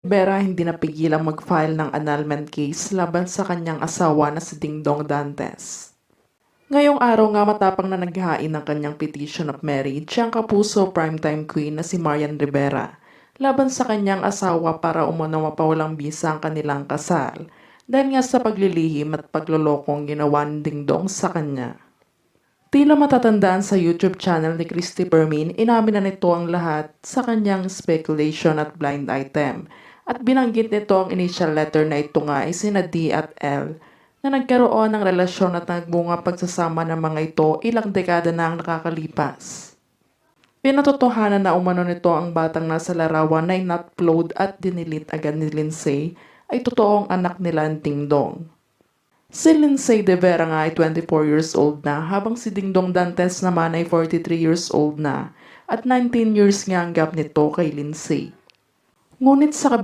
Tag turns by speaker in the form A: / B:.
A: Vera hindi napigilang mag-file ng annulment case laban sa kanyang asawa na si Dingdong Dantes. Ngayong araw nga matapang na naghain ng kanyang petition of marriage ang kapuso primetime queen na si Marian Rivera laban sa kanyang asawa para umano mapawalang bisa ang kanilang kasal dahil nga sa paglilihim at paglolokong ginawa ni Dingdong sa kanya. Tila matatandaan sa YouTube channel ni Christy Permin, inamin na nito ang lahat sa kanyang speculation at blind item. At binanggit nito ang initial letter na ito nga ay sina D at L na nagkaroon ng relasyon at nagbunga pagsasama ng mga ito ilang dekada na ang nakakalipas. Pinatotohanan na umano nito ang batang nasa larawan na in-upload at dinilit agad ni Lindsay ay totoong anak nila ang Dingdong. Si Lindsay De Vera nga ay 24 years old na habang si Dingdong Dantes naman ay 43 years old na at 19 years nga ang gap nito kay Lindsay. Ngunit sa kabila